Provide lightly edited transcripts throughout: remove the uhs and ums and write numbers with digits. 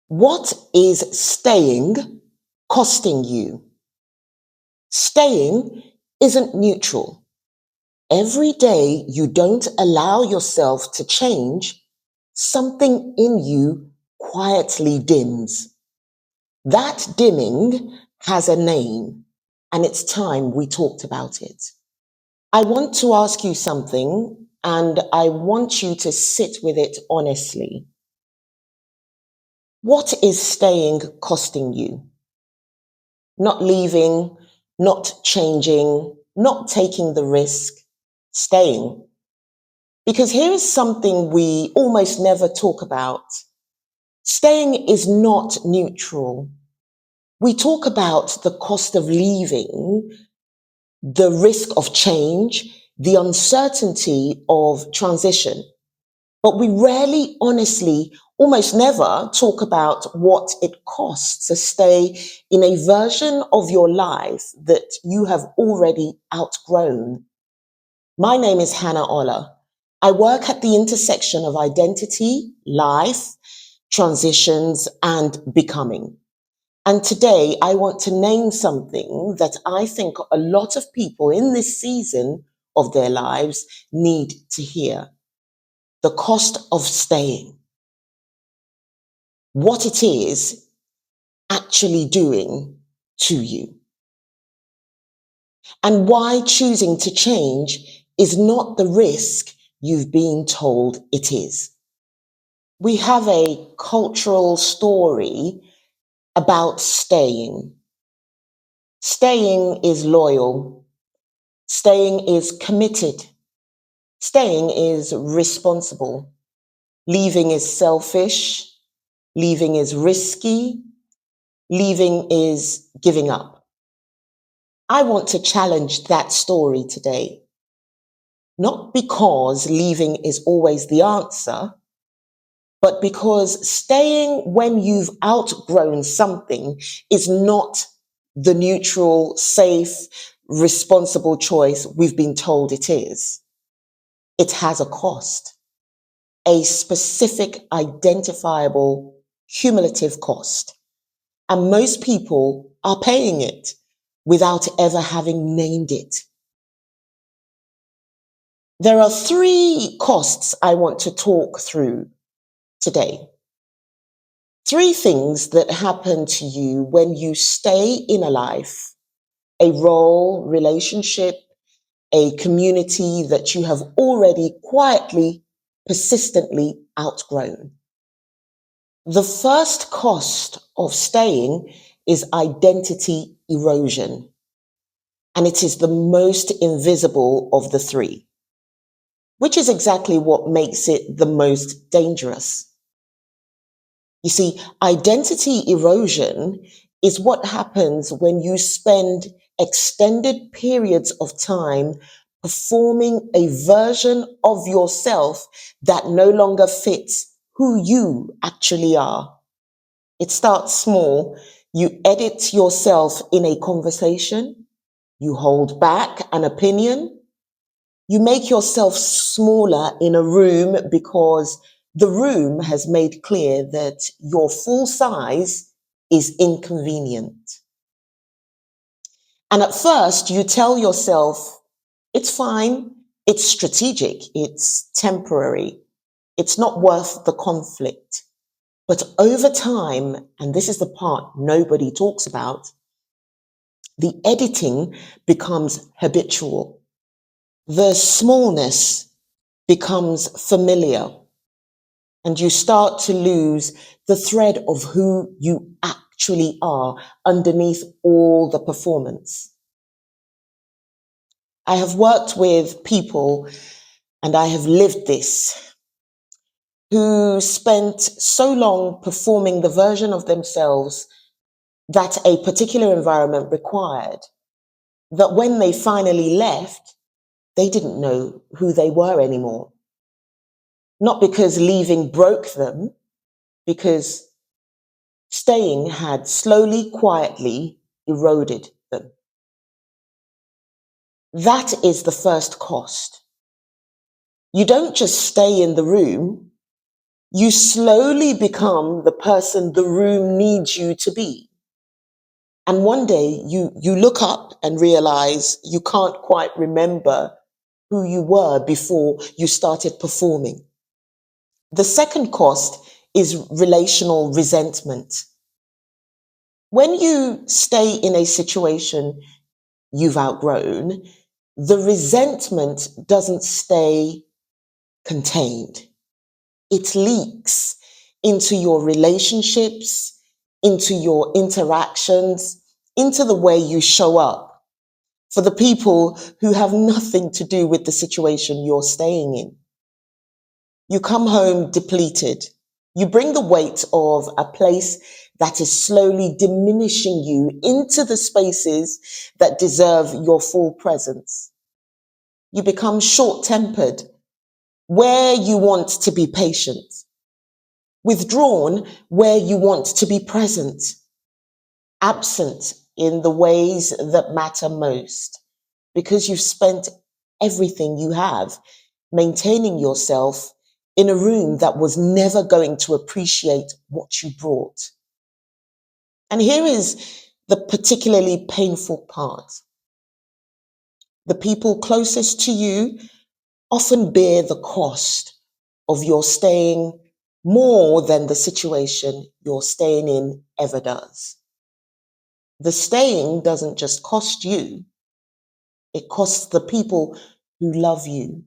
What is staying costing you? Staying isn't neutral. Every day you don't allow yourself to change, something in you quietly dims. That dimming has a name, and it's time we talked about it. I want to ask you something, and I want you to sit with it honestly. What is staying costing you? Not leaving, not changing, not taking the risk, staying. Because here is something we almost never talk about. Staying is not neutral. We talk about the cost of leaving, the risk of change, the uncertainty of transition. But we rarely, honestly, almost never talk about what it costs to stay in a version of your life that you have already outgrown. My name is Hannah Ola. I work at the intersection of identity, life, transitions, and becoming. And today I want to name something that I think a lot of people in this season of their lives need to hear. The cost of staying. What it is actually doing to you. And why choosing to change is not the risk you've been told it is. We have a cultural story about staying. Staying is loyal. Staying is committed. Staying is responsible. Leaving is selfish. Leaving is risky. Leaving is giving up. I want to challenge that story today. Not because leaving is always the answer, but because staying when you've outgrown something is not the neutral, safe, responsible choice we've been told it is. It has a cost, a specific, identifiable, cumulative cost. And most people are paying it without ever having named it. There are three costs I want to talk through today. Three things that happen to you when you stay in a life, a role, relationship, a community that you have already quietly, persistently outgrown. The first cost of staying is identity erosion, and it is the most invisible of the three, which is exactly what makes it the most dangerous. You see, identity erosion is what happens when you spend extended periods of time performing a version of yourself that no longer fits who you actually are. It starts small. You edit yourself in a conversation. You hold back an opinion. You make yourself smaller in a room because the room has made clear that your full size is inconvenient. And at first, you tell yourself, it's fine, it's strategic, it's temporary, it's not worth the conflict. But over time, and this is the part nobody talks about, the editing becomes habitual. The smallness becomes familiar, and you start to lose the thread of who you actually are underneath all the performance. I have worked with people, and I have lived this, who spent so long performing the version of themselves that a particular environment required, that when they finally left, they didn't know who they were anymore. Not because leaving broke them, because staying had slowly, quietly eroded them. That is the first cost. You don't just stay in the room, You slowly become the person the room needs you to be. And one day you look up and realize you can't quite remember who you were before you started performing. The second cost is relational resentment. When you stay in a situation you've outgrown, the resentment doesn't stay contained. It leaks into your relationships, into your interactions, into the way you show up for the people who have nothing to do with the situation you're staying in. You come home depleted. You bring the weight of a place that is slowly diminishing you into the spaces that deserve your full presence. You become short-tempered where you want to be patient, withdrawn where you want to be present, absent in the ways that matter most, because you've spent everything you have maintaining yourself in a room that was never going to appreciate what you brought. And here is the particularly painful part. The people closest to you often bear the cost of your staying more than the situation you're staying in ever does. The staying doesn't just cost you, it costs the people who love you,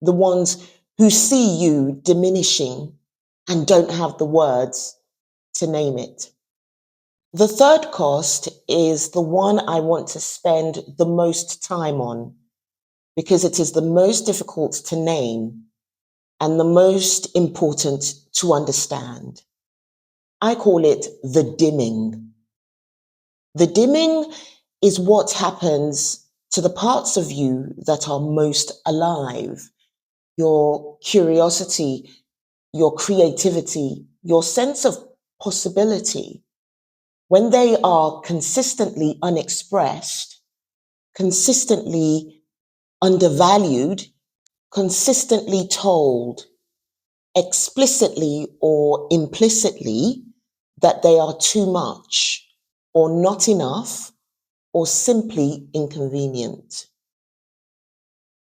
the ones who see you diminishing and don't have the words to name it. The third cost is the one I want to spend the most time on because it is the most difficult to name and the most important to understand. I call it the dimming. The dimming is what happens to the parts of you that are most alive. Your curiosity, your creativity, your sense of possibility. When they are consistently unexpressed, consistently undervalued, consistently told, explicitly or implicitly, that they are too much or not enough or simply inconvenient.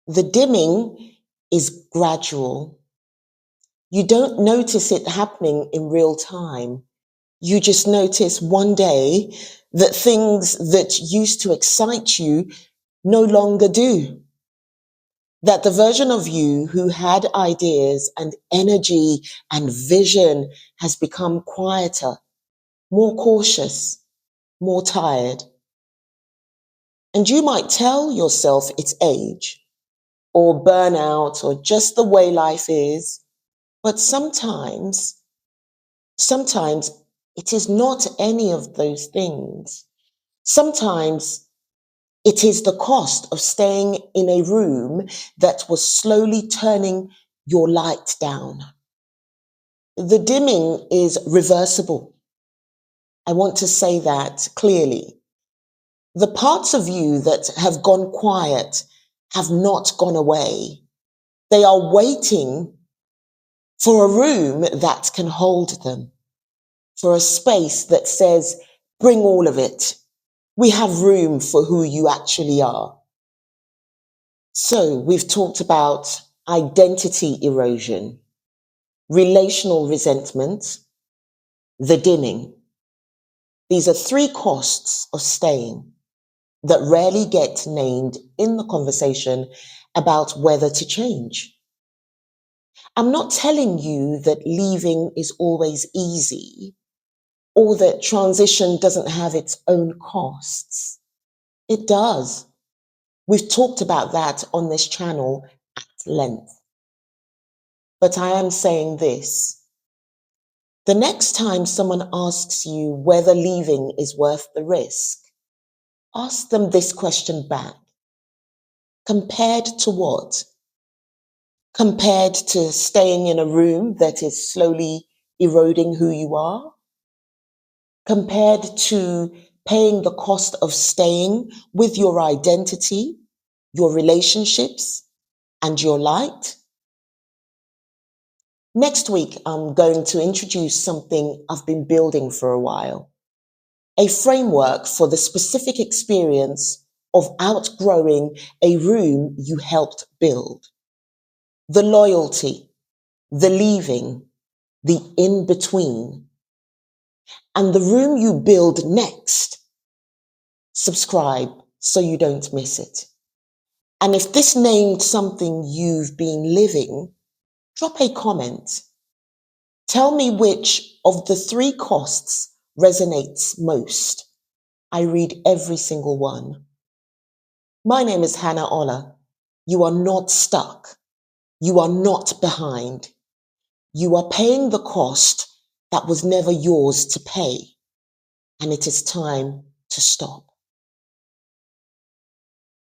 The dimming is gradual. You don't notice it happening in real time. You just notice one day that things that used to excite you no longer do. That the version of you who had ideas and energy and vision has become quieter, more cautious, more tired. And you might tell yourself it's age or burnout or just the way life is, but sometimes it is not any of those things. Sometimes it is the cost of staying in a room that was slowly turning your light down. The dimming is reversible. I want to say that clearly. The parts of you that have gone quiet have not gone away. They are waiting for a room that can hold them, for a space that says, bring all of it. We have room for who you actually are. So we've talked about identity erosion, relational resentment, the dimming. These are three costs of staying that rarely get named in the conversation about whether to change. I'm not telling you that leaving is always easy or that transition doesn't have its own costs. It does. We've talked about that on this channel at length. But I am saying this. The next time someone asks you whether leaving is worth the risk, ask them this question back. Compared to what? Compared to staying in a room that is slowly eroding who you are? Compared to paying the cost of staying with your identity, your relationships, and your light? Next week, I'm going to introduce something I've been building for a while, a framework for the specific experience of outgrowing a room you helped build. The loyalty, the leaving, the in between, and the room you build next. Subscribe so you don't miss it. And if this named something you've been living, drop a comment. Tell me which of the three costs resonates most. I read every single one. My name is Hannah Ola. You are not stuck. You are not behind. You are paying the cost that was never yours to pay. And it is time to stop.